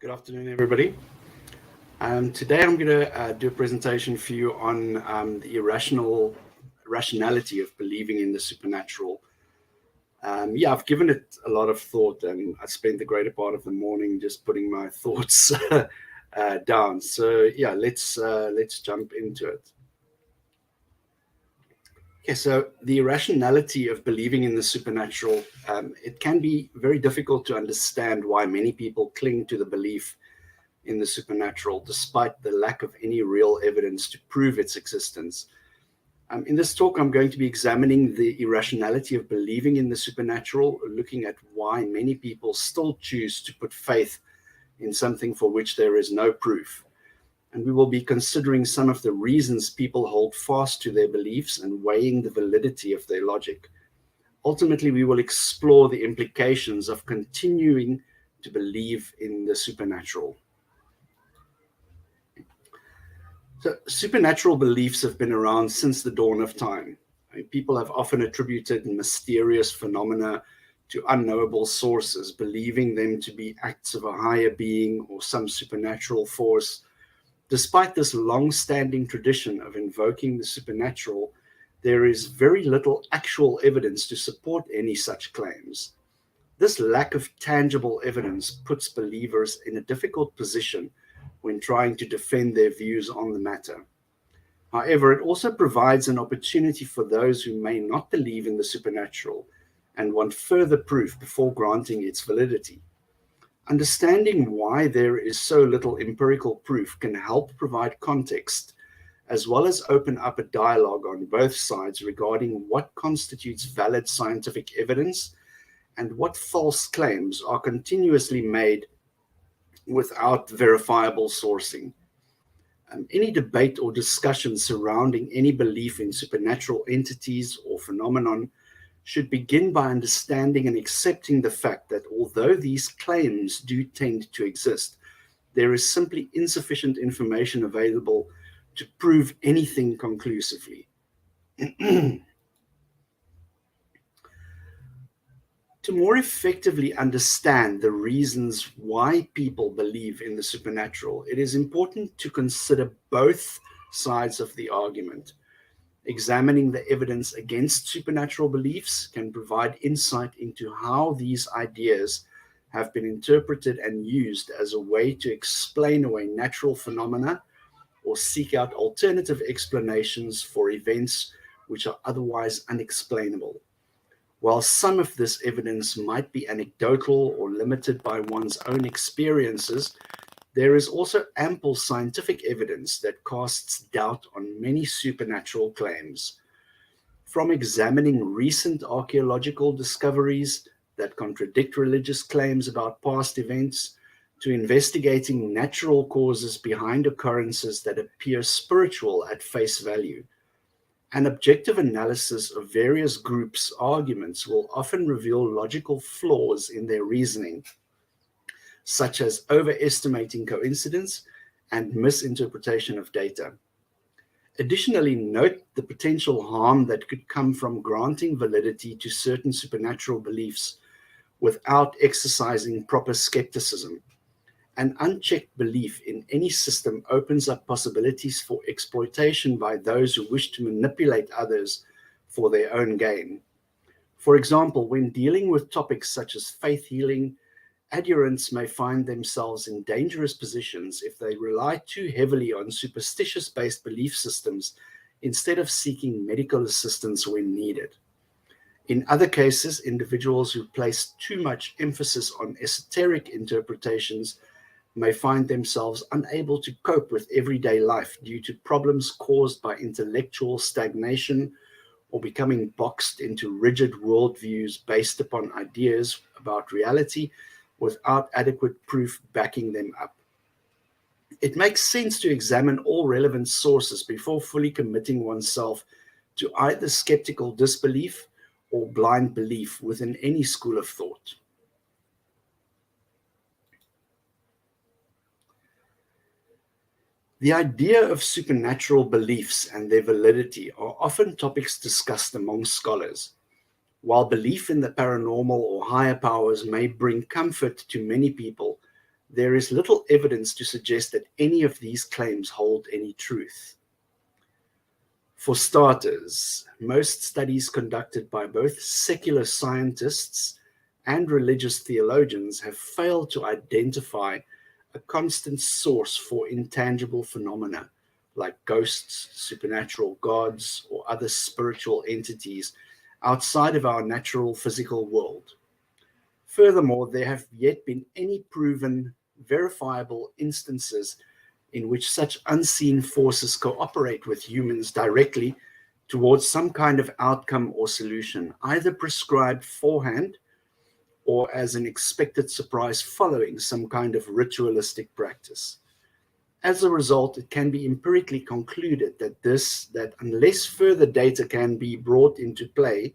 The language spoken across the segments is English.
Good afternoon, everybody. Today I'm going to do a presentation for you on the irrationality of believing in the supernatural. I've given it a lot of thought, and I spent the greater part of the morning just putting my thoughts down. So let's jump into it. Okay, so the irrationality of believing in the supernatural, it can be very difficult to understand why many people cling to the belief in the supernatural, despite the lack of any real evidence to prove its existence. In this talk, I'm going to be examining the irrationality of believing in the supernatural, looking at why many people still choose to put faith in something for which there is no proof. And we will be considering some of the reasons people hold fast to their beliefs and weighing the validity of their logic. Ultimately, we will explore the implications of continuing to believe in the supernatural. So, supernatural beliefs have been around since the dawn of time. People have often attributed mysterious phenomena to unknowable sources, believing them to be acts of a higher being or some supernatural force. Despite this long-standing tradition of invoking the supernatural, there is very little actual evidence to support any such claims. This lack of tangible evidence puts believers in a difficult position when trying to defend their views on the matter. However, it also provides an opportunity for those who may not believe in the supernatural and want further proof before granting its validity. Understanding why there is so little empirical proof can help provide context, as well as open up a dialogue on both sides regarding what constitutes valid scientific evidence and what false claims are continuously made without verifiable sourcing. Any debate or discussion surrounding any belief in supernatural entities or phenomenon should begin by understanding and accepting the fact that although these claims do tend to exist, there is simply insufficient information available to prove anything conclusively. To more effectively understand the reasons why people believe in the supernatural, it is important to consider both sides of the argument. Examining the evidence against supernatural beliefs can provide insight into how these ideas have been interpreted and used as a way to explain away natural phenomena or seek out alternative explanations for events which are otherwise unexplainable. While some of this evidence might be anecdotal or limited by one's own experiences, there is also ample scientific evidence that casts doubt on many supernatural claims. From examining recent archaeological discoveries that contradict religious claims about past events, to investigating natural causes behind occurrences that appear spiritual at face value, an objective analysis of various groups' arguments will often reveal logical flaws in their reasoning, such as overestimating coincidence and misinterpretation of data. Additionally, note the potential harm that could come from granting validity to certain supernatural beliefs without exercising proper skepticism. An unchecked belief in any system opens up possibilities for exploitation by those who wish to manipulate others for their own gain. For example, when dealing with topics such as faith healing, adherents may find themselves in dangerous positions if they rely too heavily on superstitious-based belief systems instead of seeking medical assistance when needed. In other cases, individuals who place too much emphasis on esoteric interpretations may find themselves unable to cope with everyday life due to problems caused by intellectual stagnation or becoming boxed into rigid worldviews based upon ideas about reality without adequate proof backing them up. It makes sense to examine all relevant sources before fully committing oneself to either skeptical disbelief or blind belief within any school of thought. The idea of supernatural beliefs and their validity are often topics discussed among scholars. While belief in the paranormal or higher powers may bring comfort to many people, there is little evidence to suggest that any of these claims hold any truth. For starters, most studies conducted by both secular scientists and religious theologians have failed to identify a constant source for intangible phenomena like ghosts, supernatural gods, or other spiritual entities outside of our natural physical world. Furthermore, there have yet been any proven, verifiable instances in which such unseen forces cooperate with humans directly towards some kind of outcome or solution, either prescribed beforehand or as an expected surprise following some kind of ritualistic practice. As a result, it can be empirically concluded that unless further data can be brought into play,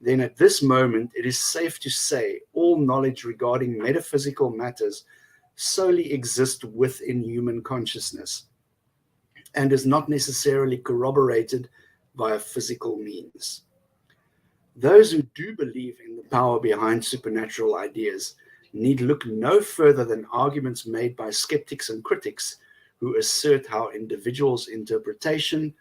then at this moment it is safe to say all knowledge regarding metaphysical matters solely exists within human consciousness and is not necessarily corroborated via physical means. Those who do believe in the power behind supernatural ideas need look no further than arguments made by skeptics and critics who assert how individuals' interpretation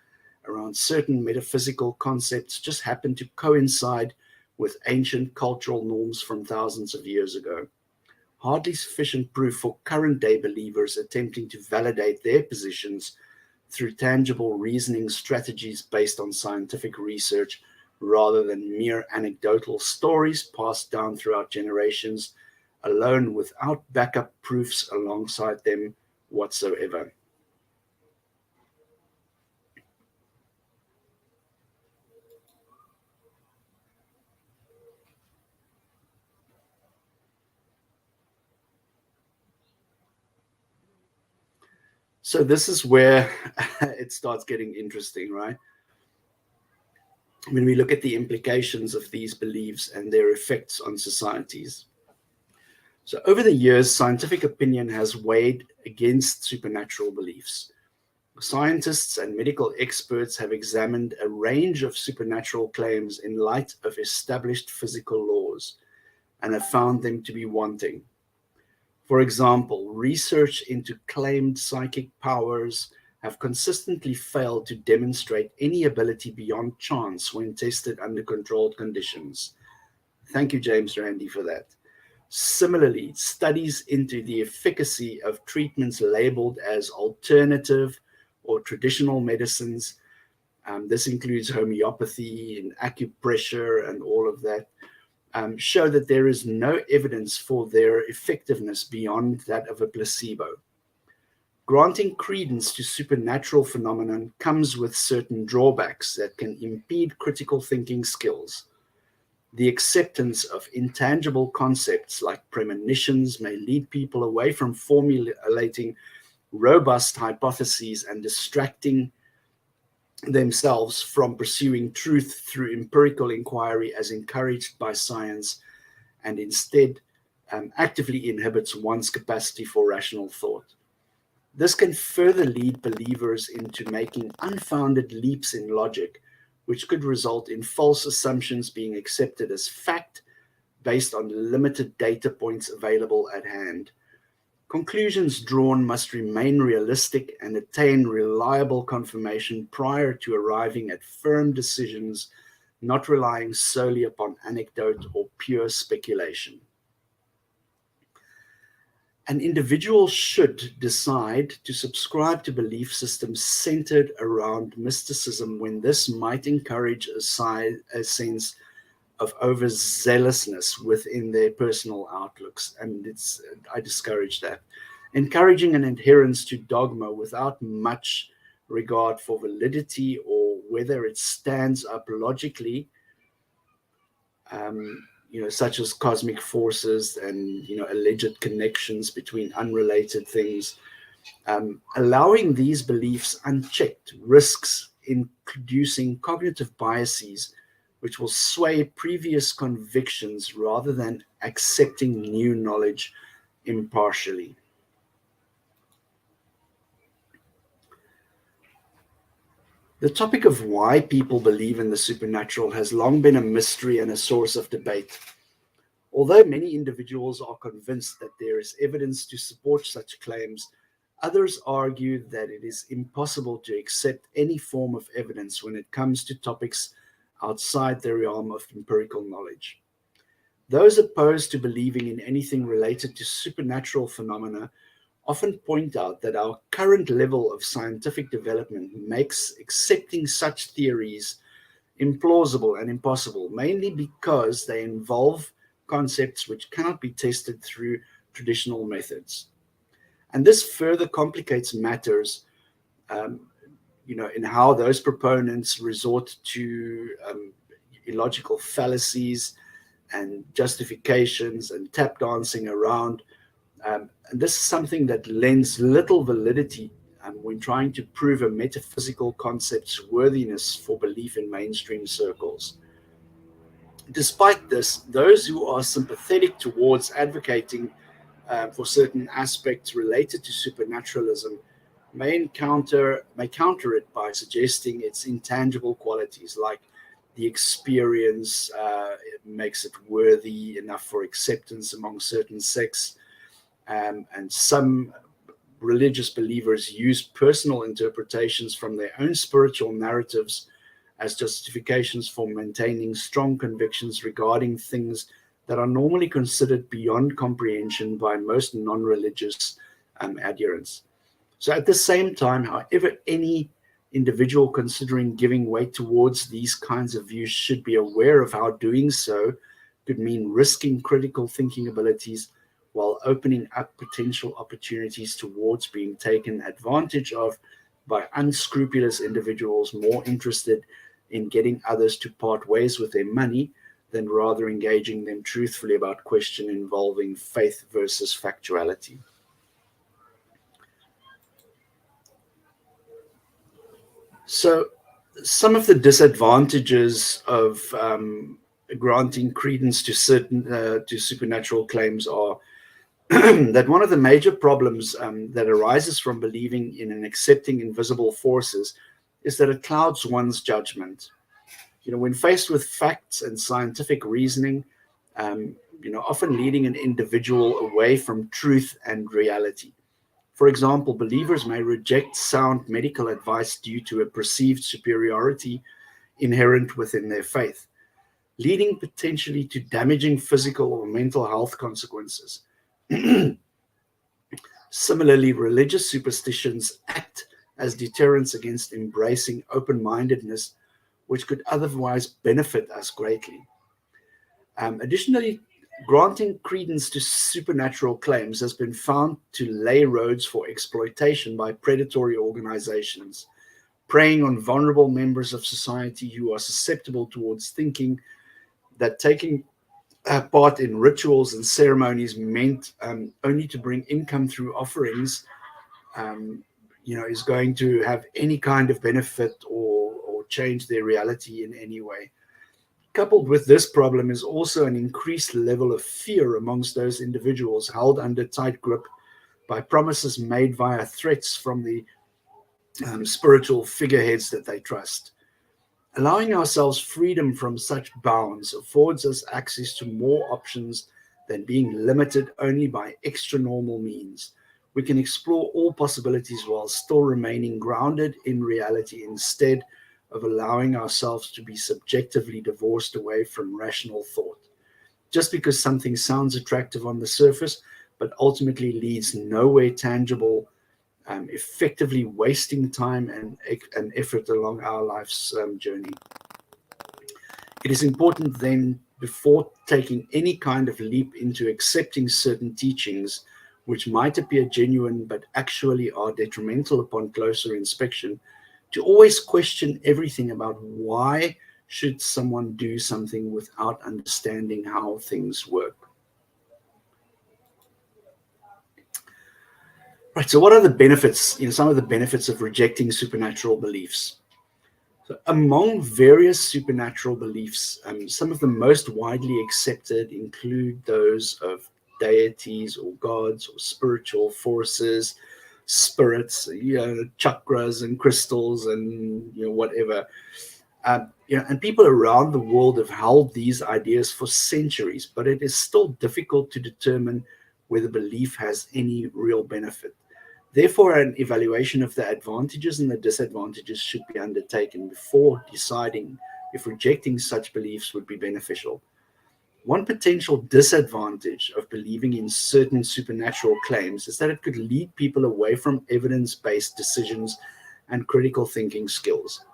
around certain metaphysical concepts just happen to coincide with ancient cultural norms from thousands of years ago. Hardly sufficient proof for current-day believers attempting to validate their positions through tangible reasoning strategies based on scientific research rather than mere anecdotal stories passed down throughout generations alone without backup proofs alongside them whatsoever. So this is where it starts getting interesting, right? When we look at the implications of these beliefs and their effects on societies. So over the years, scientific opinion has weighed against supernatural beliefs. Scientists and medical experts have examined a range of supernatural claims in light of established physical laws and have found them to be wanting. For example, research into claimed psychic powers have consistently failed to demonstrate any ability beyond chance when tested under controlled conditions. Thank you, James Randi, for that. Similarly, studies into the efficacy of treatments labeled as alternative or traditional medicines, this includes homeopathy and acupressure and all of that, show that there is no evidence for their effectiveness beyond that of a placebo. Granting credence to supernatural phenomenon comes with certain drawbacks that can impede critical thinking skills. The acceptance of intangible concepts like premonitions may lead people away from formulating robust hypotheses and distracting themselves from pursuing truth through empirical inquiry as encouraged by science, and instead actively inhibits one's capacity for rational thought. This can further lead believers into making unfounded leaps in logic, which could result in false assumptions being accepted as fact based on limited data points available at hand. Conclusions drawn must remain realistic and attain reliable confirmation prior to arriving at firm decisions, not relying solely upon anecdote or pure speculation. An individual should decide to subscribe to belief systems centered around mysticism when this might encourage a sense of overzealousness within their personal outlooks, and I discourage that. Encouraging an adherence to dogma without much regard for validity or whether it stands up logically, such as cosmic forces and alleged connections between unrelated things, allowing these beliefs unchecked risks introducing cognitive biases which will sway previous convictions rather than accepting new knowledge impartially. The topic of why people believe in the supernatural has long been a mystery and a source of debate. Although many individuals are convinced that there is evidence to support such claims, others argue that it is impossible to accept any form of evidence when it comes to topics outside the realm of empirical knowledge. Those opposed to believing in anything related to supernatural phenomena often point out that our current level of scientific development makes accepting such theories implausible and impossible, mainly because they involve concepts which cannot be tested through traditional methods. And this further complicates matters, in how those proponents resort to illogical fallacies and justifications and tap dancing around. And this is something that lends little validity when trying to prove a metaphysical concept's worthiness for belief in mainstream circles. Despite this, those who are sympathetic towards advocating for certain aspects related to supernaturalism may counter it by suggesting its intangible qualities, like the experience it makes it worthy enough for acceptance among certain sects. And some religious believers use personal interpretations from their own spiritual narratives as justifications for maintaining strong convictions regarding things that are normally considered beyond comprehension by most non-religious adherents. So at the same time, however, any individual considering giving weight towards these kinds of views should be aware of how doing so could mean risking critical thinking abilities while opening up potential opportunities towards being taken advantage of by unscrupulous individuals more interested in getting others to part ways with their money than rather engaging them truthfully about questions involving faith versus factuality. So, some of the disadvantages of granting credence to supernatural claims are that one of the major problems that arises from believing in and accepting invisible forces is that it clouds one's judgment. When faced with facts and scientific reasoning, often leading an individual away from truth and reality. For example, believers may reject sound medical advice due to a perceived superiority inherent within their faith, leading potentially to damaging physical or mental health consequences. Similarly, religious superstitions act as deterrents against embracing open-mindedness, which could otherwise benefit us greatly. Additionally, granting credence to supernatural claims has been found to lay roads for exploitation by predatory organizations, preying on vulnerable members of society who are susceptible towards thinking that taking part in rituals and ceremonies meant only to bring income through offerings, is going to have any kind of benefit or change their reality in any way. Coupled with this problem is also an increased level of fear amongst those individuals held under tight grip by promises made via threats from the spiritual figureheads that they trust. Allowing ourselves freedom from such bounds affords us access to more options than being limited only by extra-normal means. We can explore all possibilities while still remaining grounded in reality instead of allowing ourselves to be subjectively divorced away from rational thought. Just because something sounds attractive on the surface, but ultimately leads nowhere tangible, effectively wasting time and effort along our life's journey. It is important then, before taking any kind of leap into accepting certain teachings, which might appear genuine but actually are detrimental upon closer inspection, to always question everything about why should someone do something without understanding how things work. Right, so what are the benefits, some of the benefits of rejecting supernatural beliefs? So among various supernatural beliefs, some of the most widely accepted include those of deities or gods or spiritual forces, spirits, chakras and crystals and whatever. And people around the world have held these ideas for centuries, but it is still difficult to determine whether belief has any real benefit. Therefore, an evaluation of the advantages and the disadvantages should be undertaken before deciding if rejecting such beliefs would be beneficial. One potential disadvantage of believing in certain supernatural claims is that it could lead people away from evidence-based decisions and critical thinking skills.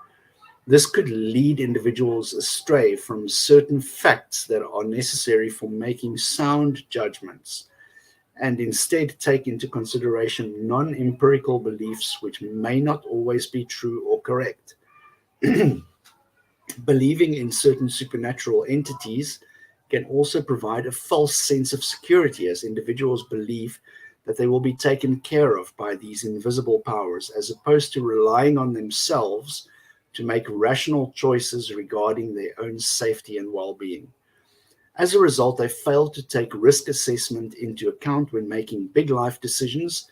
This could lead individuals astray from certain facts that are necessary for making sound judgments, and instead take into consideration non-empirical beliefs which may not always be true or correct. Believing in certain supernatural entities can also provide a false sense of security, as individuals believe that they will be taken care of by these invisible powers, as opposed to relying on themselves to make rational choices regarding their own safety and well-being. As a result, they fail to take risk assessment into account when making big life decisions,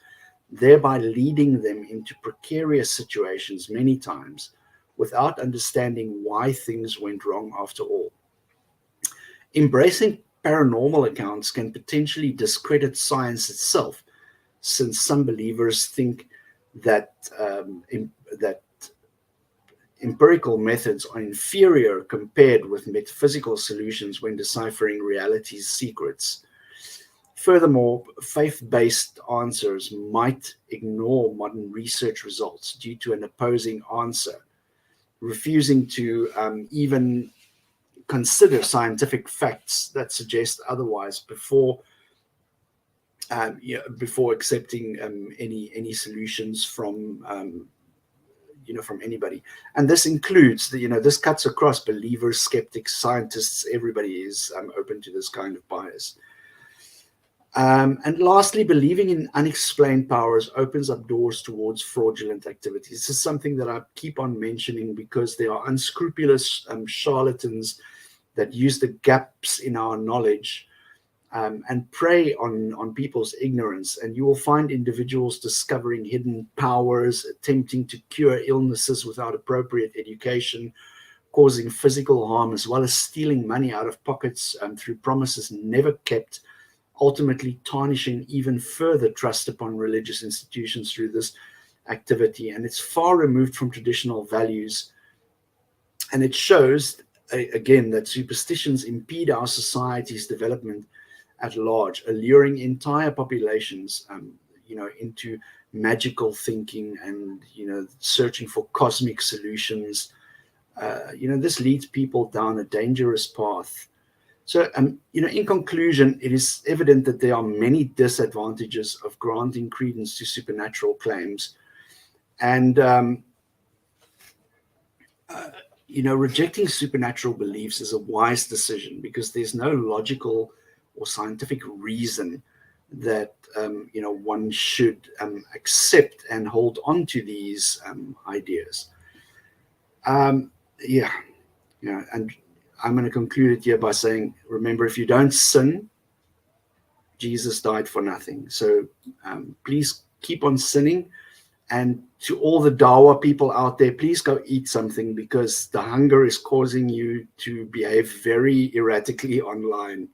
thereby leading them into precarious situations many times without understanding why things went wrong after all. Embracing paranormal accounts can potentially discredit science itself, since some believers think that that empirical methods are inferior compared with metaphysical solutions when deciphering reality's secrets. Furthermore, faith-based answers might ignore modern research results due to an opposing answer, refusing to even consider scientific facts that suggest otherwise before before accepting any solutions from from anybody. And this includes this cuts across believers, skeptics, scientists. Everybody is open to this kind of bias. And lastly, believing in unexplained powers opens up doors towards fraudulent activities. This is something that I keep on mentioning because there are unscrupulous charlatans that use the gaps in our knowledge and prey on people's ignorance. And you will find individuals discovering hidden powers, attempting to cure illnesses without appropriate education, causing physical harm, as well as stealing money out of pockets through promises never kept, ultimately tarnishing even further trust upon religious institutions through this activity. And it's far removed from traditional values. And it shows, again, that superstitions impede our society's development at large, alluring entire populations, into magical thinking and, searching for cosmic solutions. This leads people down a dangerous path. So, in conclusion, it is evident that there are many disadvantages of granting credence to supernatural claims. And, rejecting supernatural beliefs is a wise decision because there's no logical or scientific reason that, one should accept and hold on to these ideas. And I'm going to conclude it here by saying, remember, if you don't sin, Jesus died for nothing. So please keep on sinning. And to all the Dawa people out there, please go eat something because the hunger is causing you to behave very erratically online.